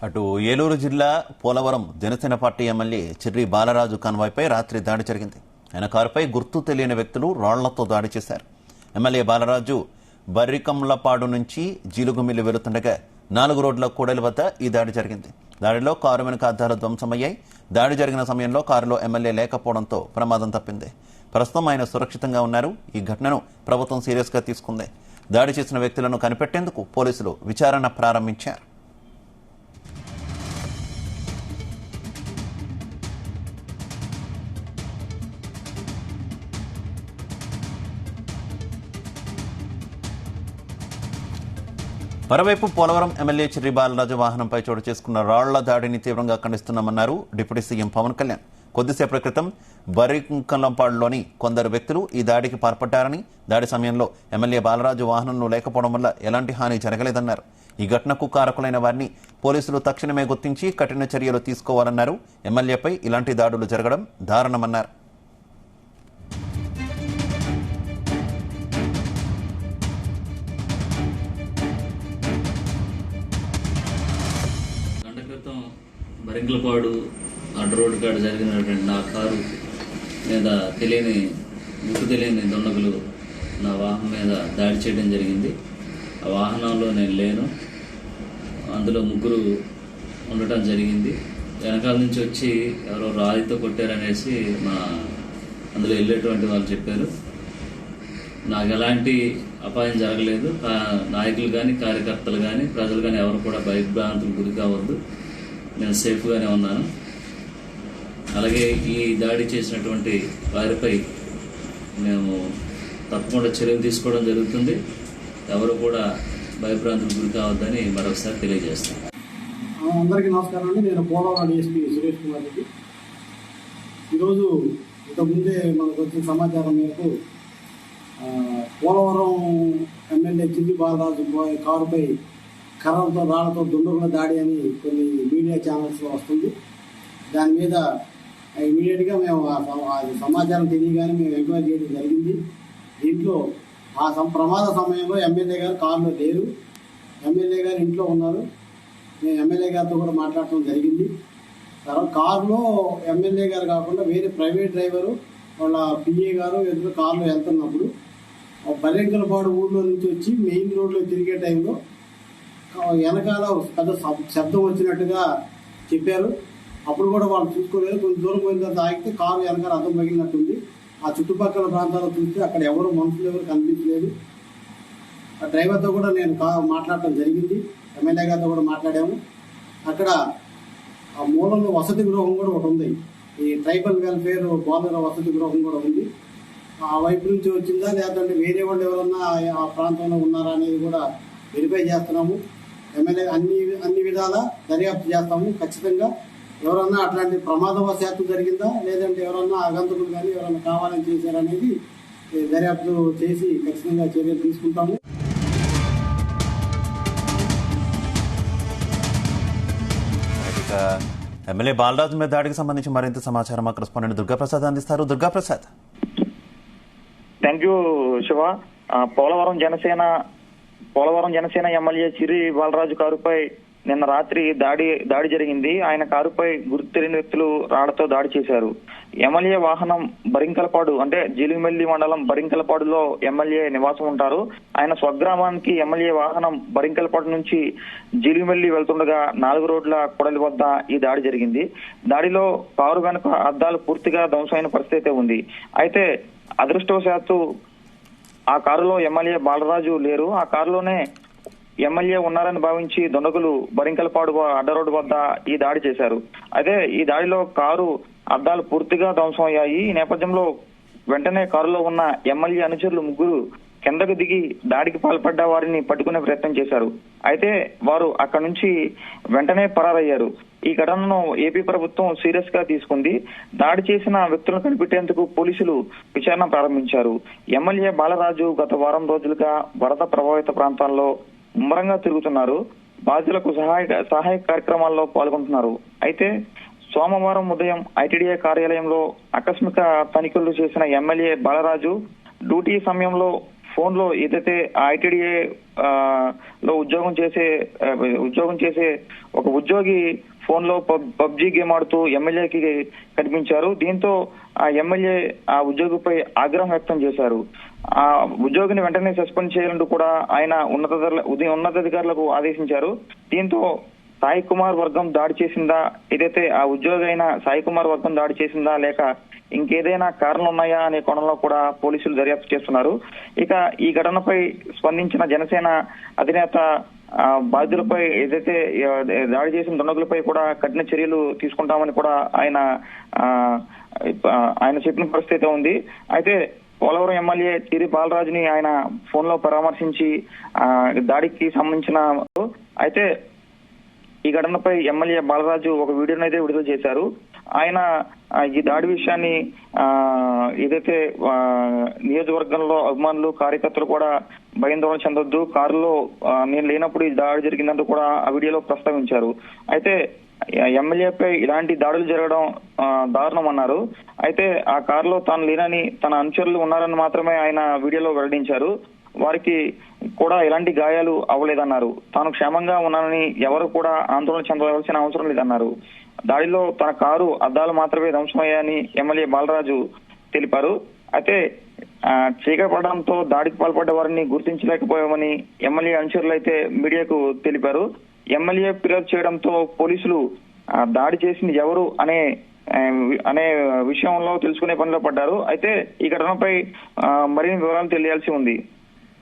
అటు ఏలూరు జిల్లా Polavaram Janasena party MLA Chirri Balaraju కాన్వాయ్పై రాత్రి దాడి జరిగింది. ఆయన కారుపై గుర్తు తెలియని వ్యక్తులు రాళ్లతో దాడి చేశారు. ఎమ్మెల్యే బాలరాజు బర్రికంలపాడు నుంచి జీలుగుమిల్లి వెళుతుండగా 4 రోడ్ల కూడలి వద్ద ఈ దాడి జరిగింది. దాడిలో కారు వెనుక అద్దాలు ధ్వంసమయ్యాయి. దాడి జరిగిన సమయంలో కారులో ఎమ్మెల్యే లేకపోవడంతో ప్రమాదం తప్పింది. ప్రస్తుతం ఆయన సురక్షితంగా ఉన్నారు. ఈ ఘటనను ప్రభుత్వం సీరియస్ గా తీసుకుంది. దాడి చేసిన వ్యక్తులను కనిపెట్టేందుకు పోలీసులు విచారణ ప్రారంభించారు. మరోవైపు పోలవరం ఎమ్మెల్యే చిర్రి బాలరాజు వాహనంపై చోటు చేసుకున్న రాళ్ల దాడిని తీవ్రంగా ఖండిస్తున్నామన్నారు డిప్యూటీ సీఎం పవన్ కళ్యాణ్. కొద్దిసేపటి క్రితం బర్రికంలంపాడులోని కొందరు వ్యక్తులు ఈ దాడికి పాల్పడ్డారని, దాడి సమయంలో ఎమ్మెల్యే బాలరాజు వాహనంలో లేకపోవడం వల్ల ఎలాంటి హాని జరగలేదన్నారు. ఈ ఘటనకు కారకులైన వారిని పోలీసులు తక్షణమే గుర్తించి కఠిన చర్యలు తీసుకోవాలన్నారు. ఎమ్మెల్యేపై ఇలాంటి దాడులు జరగడం దారుణమన్నారు. బరింకలపాడు అడ్డ రోడ్డు కాడ జరిగినటువంటి నా కారు మీద గుర్తు తెలియని దుండగులు నా వాహనం మీద దాడి చేయడం జరిగింది. ఆ వాహనంలో నేను లేను. అందులో 3 ఉండటం జరిగింది. వెనకాల నుంచి వచ్చి ఎవరో రాయితో కొట్టారనేసి అందులో వెళ్ళేటువంటి వాళ్ళు చెప్పారు. నాకు ఎలాంటి అపాయం జరగలేదు. నాయకులు కానీ, కార్యకర్తలు కానీ, ప్రజలు కానీ ఎవరు కూడా భయభ్రాంతులకు గురి కావద్దు. నేను సేఫ్గానే ఉన్నాను. అలాగే ఈ దాడి చేసినటువంటి వారిపై మేము తప్పకుండా చర్యలు తీసుకోవడం జరుగుతుంది. ఎవరు కూడా భయభ్రాంతులకు గురి కావద్దని మరొకసారి తెలియజేస్తాను. అందరికీ నమస్కారం అండి. నేను పోలవరం డిఎస్పీ సురేష్ కుమార్ రెడ్డి. ఈరోజు ఇంతకుముందే మనకు వచ్చిన సమాచారం మేరకు పోలవరం ఎమ్మెల్యే చిర్రి బాలరాజు కారుపై కర్రలతో రాళ్లతో దుండగుల దాడి అని కొన్ని మీడియా ఛానల్స్లో వస్తుంది. దాని మీద ఇమీడియట్గా మేము సమాచారం తెలియగానే మేము ఎంక్వైరీ చేయడం జరిగింది. దీంట్లో ఆ ప్రమాద సమయంలో ఎమ్మెల్యే గారు కారులో లేరు. ఎమ్మెల్యే గారు ఇంట్లో ఉన్నారు. మేము ఎమ్మెల్యే గారితో కూడా మాట్లాడటం జరిగింది. తర్వాత కారులో ఎమ్మెల్యే గారు కాకుండా వేరే ప్రైవేట్ డ్రైవరు వాళ్ళ పిఏ గారు ఎదురు కారులో వెళ్తున్నప్పుడు బరింకలపాడు ఊళ్ళో నుంచి వచ్చి మెయిన్ రోడ్లో తిరిగే టైంలో వెనకాల పెద్ద శబ్దం వచ్చినట్టుగా చెప్పారు. అప్పుడు కూడా వాళ్ళు చూసుకోలేదు. కొంచెం దూరం పోయిన తర్వాత ఆగితే కారు వెనకాల అద్దం పగిలినట్టుంది. ఆ చుట్టుపక్కల ప్రాంతాల్లో చూస్తే అక్కడ మనుషులు ఎవరు కనిపించలేదు. ఆ డ్రైవర్తో కూడా నేను మాట్లాడటం జరిగింది. ఎమ్మెల్యే గారితో కూడా మాట్లాడాము. అక్కడ ఆ మూలంలో వసతి గృహం కూడా ఒకటి ఉంది. ఈ ట్రైబల్ వెల్ఫేర్ బాలుర వసతి గృహం కూడా ఉంది. ఆ వైపు నుంచి వచ్చిందా లేదంటే వేరే వాళ్ళు ఎవరన్నా ఆ ప్రాంతంలో ఉన్నారా అనేది కూడా వెరిఫై చేస్తున్నాము. ఎమ్మెల్యే అన్ని విధాలా దర్యాప్తు చేస్తాము. ఖచ్చితంగా ఎవరన్నా అట్లాంటి ప్రమాదవశాత్తు జరిగిందా లేదంటే ఎవరన్నా ఆగంతకులు కానీ ఎవరన్నా కావాలని చేశారనేది దర్యాప్తు చేసి ఖచ్చితంగా చర్యలు తీసుకుంటాము. ఎమ్మెల్యే బాలరాజు మీద దాడికి సంబంధించి మరింత సమాచారం మా కరెస్పాండెంట్ దుర్గాప్రసాద్ అందిస్తారు. Durgaprasad. Thank you Siva. Polavaram Janasena MLA Chirri Balaraju కారుపై నిన్న రాత్రి దాడి జరిగింది. ఆయన కారుపై గుర్తు తెలియని వ్యక్తులు రాళ్లతో దాడి చేశారు. ఎమ్మెల్యే వాహనం బరింకలపాడు అంటే జీలుగుమిల్లి మండలం బరింకలపాడులో ఎమ్మెల్యే నివాసం ఉంటారు. ఆయన స్వగ్రామానికి ఎమ్మెల్యే వాహనం బరింకలపాడు నుంచి జీలుగుమిల్లి వెళ్తుండగా 4 రోడ్ల కూడలి వద్ద ఈ దాడి జరిగింది. దాడిలో కారు వెనుక అద్దాలు పూర్తిగా ధ్వంసమైన పరిస్థితి ఉంది. అయితే అదృష్టవశాత్తు ఆ కారులో ఎమ్మెల్యే బాలరాజు లేరు. ఆ కారులోనే ఎమ్మెల్యే ఉన్నారని భావించి దుండగులు బరింకలపాడు అడ్డ రోడ్డు వద్ద ఈ దాడి చేశారు. అయితే ఈ దాడిలో కారు అద్దాలు పూర్తిగా ధ్వంసం అయ్యాయి. ఈ నేపథ్యంలో వెంటనే కారులో ఉన్న ఎమ్మెల్యే అనుచరులు 3 కిందకు దిగి దాడికి పాల్పడ్డ వారిని పట్టుకునే ప్రయత్నం చేశారు. అయితే వారు అక్కడి నుంచి వెంటనే పరారయ్యారు. ఈ ఘటనను ఏపీ ప్రభుత్వం సీరియస్ గా తీసుకుంది. దాడి చేసిన వ్యక్తులను కనిపెట్టేందుకు పోలీసులు విచారణ ప్రారంభించారు. ఎమ్మెల్యే బాలరాజు గత వారం రోజులుగా వరద ప్రభావిత ప్రాంతాల్లో ముమ్మరంగా తిరుగుతున్నారు. బాధితులకు సహాయ కార్యక్రమాల్లో పాల్గొంటున్నారు. అయితే సోమవారం ఉదయం ఐటీడీఏ కార్యాలయంలో ఆకస్మిక తనిఖీలు చేసిన ఎమ్మెల్యే బాలరాజు డ్యూటీ సమయంలో ఫోన్ లో ఏదైతే ఐటీడీఏ లో ఉద్యోగం చేసే ఒక ఉద్యోగి ఫోన్ లో పబ్జీ గేమ్ ఆడుతూ ఎమ్మెల్యేకి కనిపించారు. దీంతో ఆ ఎమ్మెల్యే ఆ ఉద్యోగిపై ఆగ్రహం వ్యక్తం చేశారు. ఆ ఉద్యోగిని వెంటనే సస్పెండ్ చేయాలంటూ కూడా ఆయన ఉన్నతాధికారులకు ఆదేశించారు. దీంతో సాయి కుమార్ వర్గం దాడి చేసిందా, ఏదైతే ఆ ఉద్యోగి అయిన సాయి కుమార్ వర్గం దాడి చేసిందా లేక ఇంకేదైనా కారణాలు ఉన్నాయా అనే కోణంలో కూడా పోలీసులు దర్యాప్తు చేస్తున్నారు. ఇక ఈ ఘటనపై స్పందించిన జనసేన అధినేత బాధ్యులపై ఏదైతే దాడి చేసిన దుండగులపై కూడా కఠిన చర్యలు తీసుకుంటామని కూడా ఆయన చెప్పిన పరిస్థితి ఉంది. అయితే పోలవరం ఎమ్మెల్యే చిర్రి బాలరాజుని ఆయన ఫోన్ లో పరామర్శించి దాడికి సంబంధించిన అయితే ఈ ఘటనపై ఎమ్మెల్యే బాలరాజు ఒక వీడియోని అయితే విడుదల చేశారు. ఆయన ఈ దాడి విషయాన్ని ఏదైతే నియోజకవర్గంలో అభిమానులు కార్యకర్తలు కూడా భయాందోళన చెందొద్దు, కారులో నేను లేనప్పుడు ఈ దాడి జరిగిందంటూ కూడా ఆ వీడియోలో ప్రస్తావించారు. అయితే ఎమ్మెల్యేపై ఇలాంటి దాడులు జరగడం దారుణం అన్నారు. అయితే ఆ కారులో తాను లేనని తన అనుచరులు ఉన్నారని మాత్రమే ఆయన వీడియోలో వెల్లడించారు. వారికి కూడా ఎలాంటి గాయాలు అవ్వలేదన్నారు. తాను క్షేమంగా ఉన్నానని ఎవరు కూడా ఆందోళన చెందవలసిన అవసరం లేదన్నారు. దాడిలో తన కారు అద్దాలు మాత్రమే ధ్వంసమయ్యాయని ఎమ్మెల్యే బాలరాజు తెలిపారు. అయితే చీకటి పడడంతో దాడికి పాల్పడ్డ వారిని గుర్తించలేకపోయామని ఎమ్మెల్యే అనుచరులు అయితే మీడియాకు తెలిపారు. ఎమ్మెల్యే ఫిర్యాదు చేయడంతో పోలీసులు దాడి చేసింది ఎవరు అనే విషయంలో తెలుసుకునే పనిలో పడ్డారు. అయితే ఈ ఘటనపై మరిన్ని వివరాలు తెలియాల్సి ఉంది.